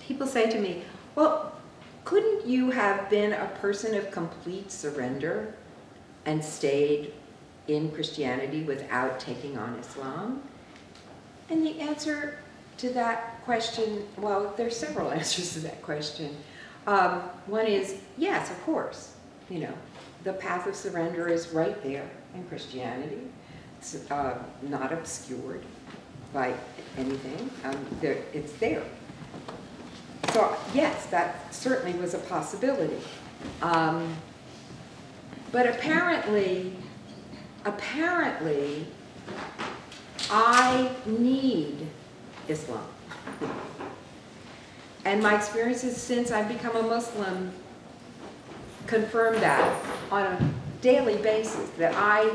people say to me, well, couldn't you have been a person of complete surrender and stayed in Christianity without taking on Islam? And the answer to that question, well, there's several answers to that question. One is, yes, of course. You know, the path of surrender is right there in Christianity. It's not obscured by anything. It's there. So yes, that certainly was a possibility. But apparently, I need Islam. And my experiences since I've become a Muslim confirm that on a daily basis, that I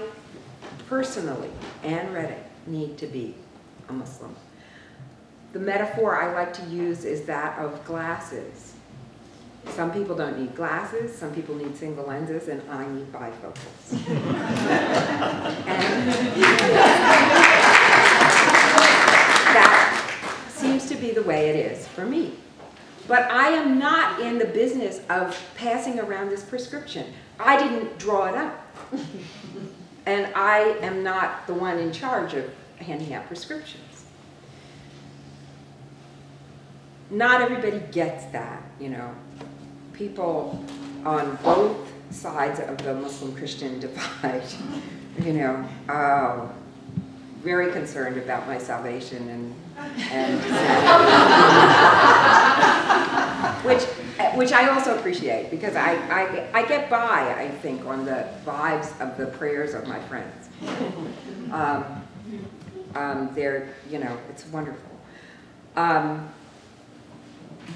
personally, Ann Redding, need to be a Muslim. The metaphor I like to use is that of glasses. Some people don't need glasses, some people need single lenses, and I need bifocals. And that seems to be the way it is for me. But I am not in the business of passing around this prescription. I didn't draw it up. And I am not the one in charge of handing out prescriptions. Not everybody gets that, you know. People on both sides of the Muslim-Christian divide, you know, very concerned about my salvation which I also appreciate, because I get by, I think, on the vibes of the prayers of my friends. They're, you know, it's wonderful.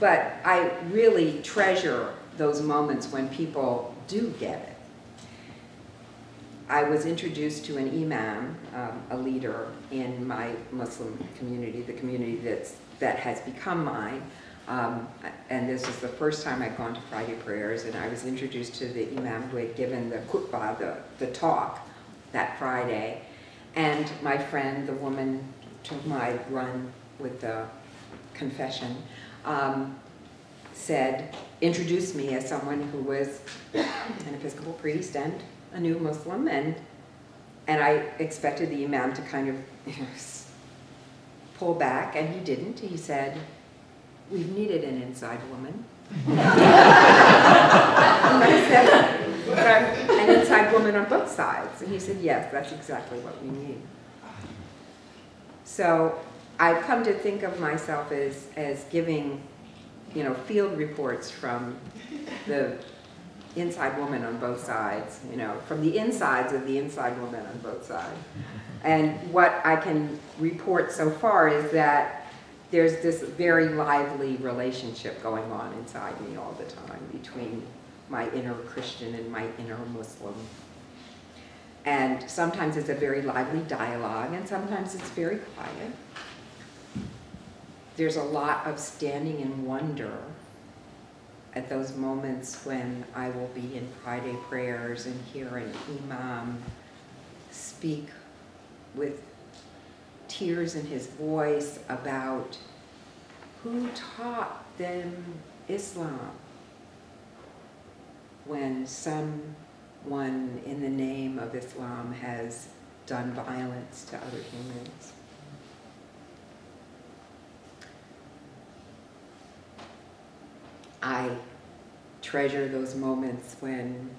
But I really treasure those moments when people do get it. I was introduced to an imam, a leader in my Muslim community, the community that has become mine. And this was the first time I'd gone to Friday prayers, and I was introduced to the imam who had given the khutbah, the talk, that Friday. And my friend, the woman to whom I run with the confession, introduced me as someone who was an Episcopal priest and a new Muslim, and I expected the imam to kind of, you know, pull back, and he didn't. He said, "We've needed an inside woman." I said, "But I'm an inside woman on both sides." And he said, "Yes, that's exactly what we need." So I've come to think of myself as giving, you know, field reports from the inside woman on both sides, you know, from the insides of the inside woman on both sides. And what I can report so far is that there's this very lively relationship going on inside me all the time between my inner Christian and my inner Muslim. And sometimes it's a very lively dialogue, and sometimes it's very quiet. There's a lot of standing in wonder at those moments when I will be in Friday prayers and hear an imam speak with tears in his voice about who taught them Islam when someone in the name of Islam has done violence to other humans. I treasure those moments when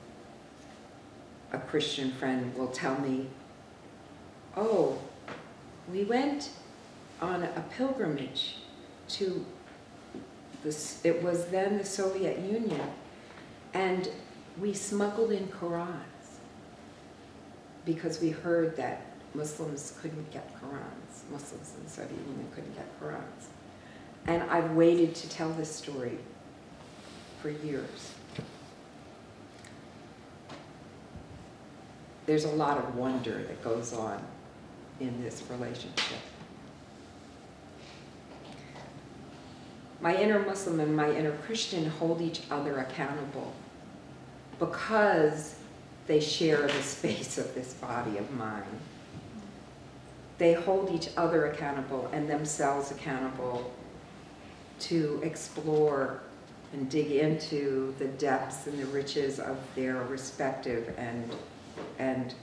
a Christian friend will tell me, "Oh, we went on a pilgrimage to it was then the Soviet Union, and we smuggled in Qur'ans because we heard that Muslims couldn't get Qur'ans. Muslims in the Soviet Union couldn't get Qur'ans." And I've waited to tell this story for years. There's a lot of wonder that goes on in this relationship. My inner Muslim and my inner Christian hold each other accountable because they share the space of this body of mine. They hold each other accountable and themselves accountable to explore and dig into the depths and the riches of their respective and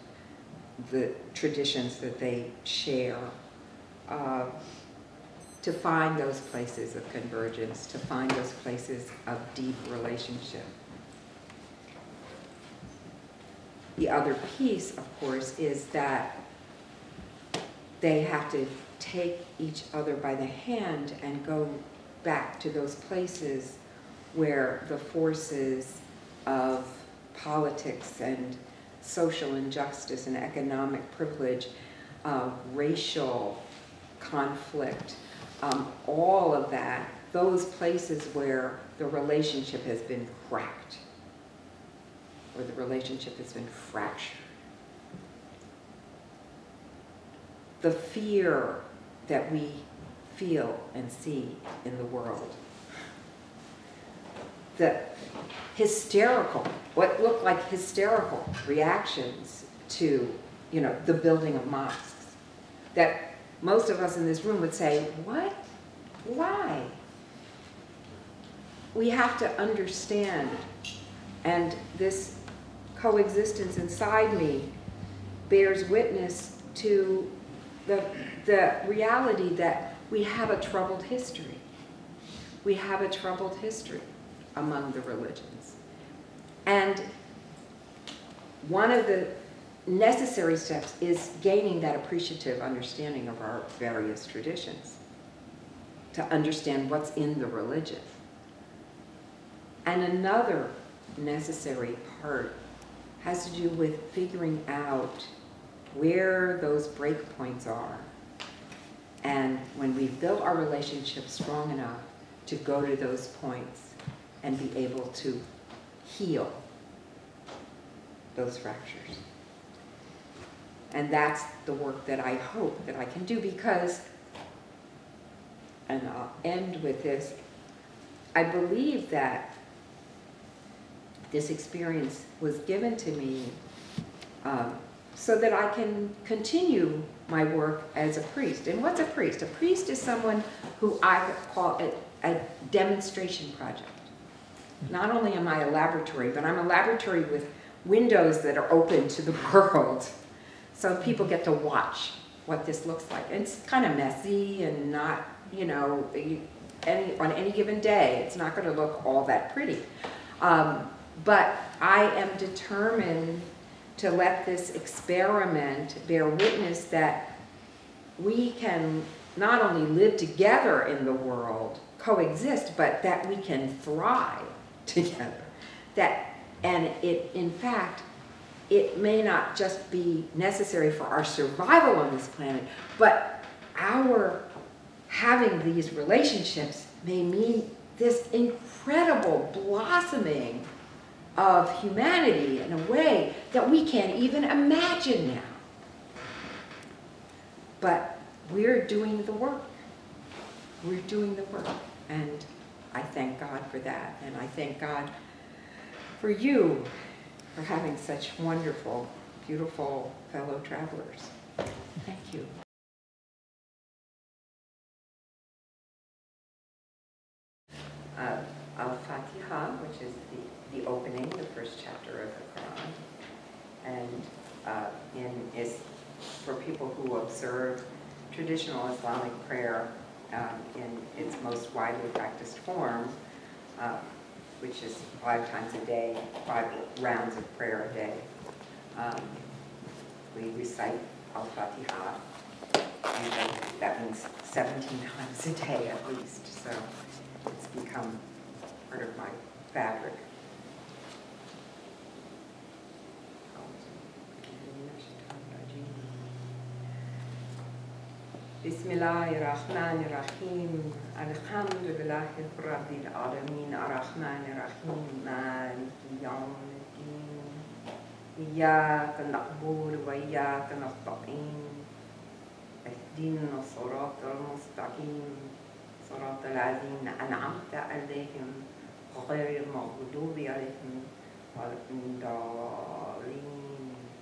the traditions that they share, to find those places of convergence, to find those places of deep relationship. The other piece, of course, is that they have to take each other by the hand and go back to those places where the forces of politics and social injustice and economic privilege, racial conflict, all of that, those places where the relationship has been cracked, or the relationship has been fractured. The fear that we feel and see in the world. The hysterical, what look like hysterical reactions to, the building of mosques, that most of us in this room would say, what? Why? We have to understand, and this coexistence inside me bears witness to the reality that we have a troubled history. We have a troubled history among the religions. And one of the necessary steps is gaining that appreciative understanding of our various traditions, to understand what's in the religion. And another necessary part has to do with figuring out where those breakpoints are. And when we've built our relationship strong enough to go to those points and be able to heal those fractures. And that's the work that I hope that I can do, because, and I'll end with this, I believe that this experience was given to me so that I can continue my work as a priest. And what's a priest? A priest is someone who I call a demonstration project. Not only am I a laboratory, but I'm a laboratory with windows that are open to the world. So people get to watch what this looks like. And it's kind of messy and not, on any given day, it's not going to look all that pretty. But I am determined to let this experiment bear witness that we can not only live together in the world, coexist, but that we can thrive together. And in fact, it may not just be necessary for our survival on this planet, but our having these relationships may mean this incredible blossoming of humanity in a way that we can't even imagine now. But we're doing the work. We're doing the work. And I thank God for that. And I thank God for you, for having such wonderful, beautiful fellow travelers. Thank you. Al-Fatiha, which is the opening, the first chapter of the Qur'an, and is for people who observe traditional Islamic prayer in its most widely practiced form, which is 5 times a day, 5 rounds of prayer a day. We recite Al-Fatiha, and that means 17 times a day at least, so it's become part of my fabric. Bismillahir Rahmanir Rahim. Alhamdulillahi Rabbil Alamin. Ar-Rahmanir Rahim. Maliki Yawmiddin. Iyyaka na'budu wa iyyaka nasta'in. Ihdina as-siratal mustaqim. Siratal ladzina an'amta 'alayhim ghayril maghdubi 'alayhim waladdallin.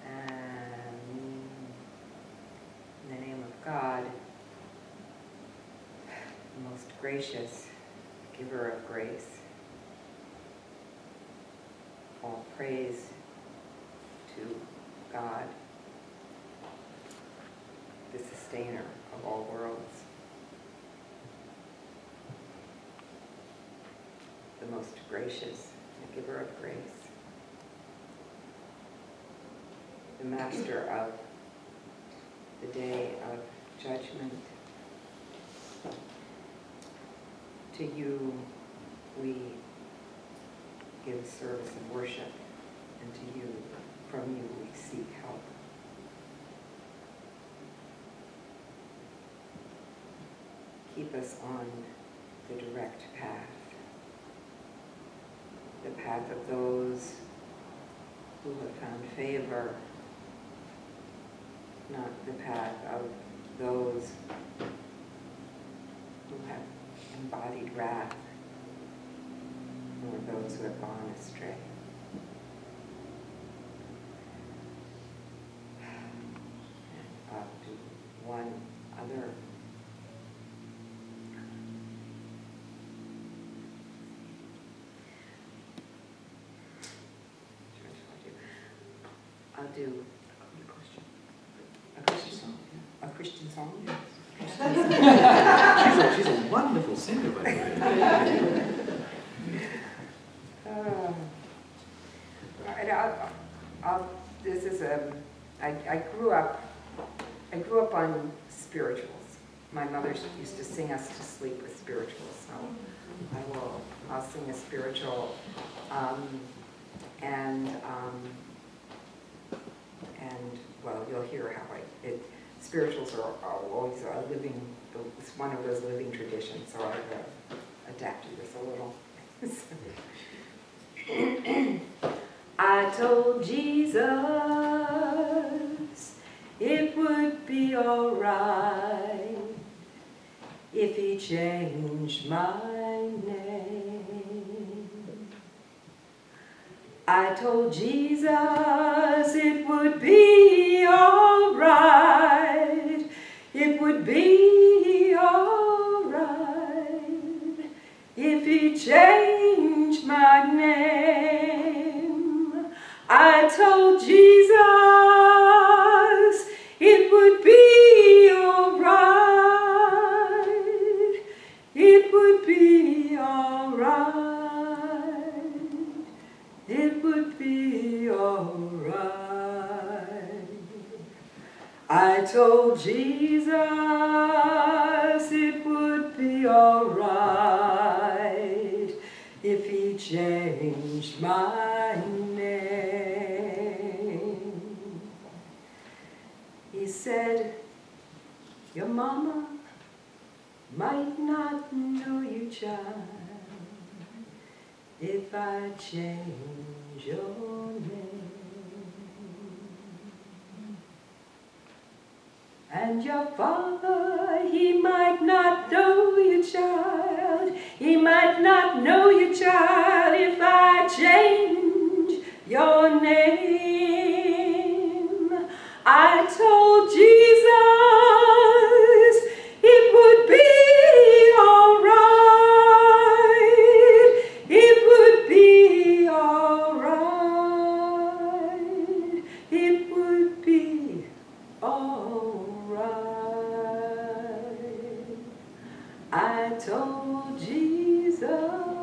Amen. In the name of God, most gracious, giver of grace. All praise to God, the sustainer of all worlds, the most gracious, the giver of grace, the master of the day of judgment. To you we give a service of worship, and to you, from you we seek help. Keep us on the direct path, the path of those who have found favor, not the path of those who have embodied wrath, nor those who have gone astray. And I'll do one other. I'll do a Christian song. She's a wonderful singer, by the way. This is I grew up on spirituals. My mother used to sing us to sleep with spirituals, so I'll sing a spiritual, and well, you'll hear how spirituals are always a living, it's one of those living traditions, so I've adapted this a little. I told Jesus it would be all right if he changed my name. I told Jesus it would be all right, it would be all right if he changed my name. I told Jesus it would be all right, it would be all right, it would be all right. I told Jesus it would be all right if he changed my name. He said, your mama might not know you, child, if I change your name. And your father, he might not know you, child, he might not know you, child, if I change your name. I told Jesus it would be all right, it would be all right, it would be all right. I told Jesus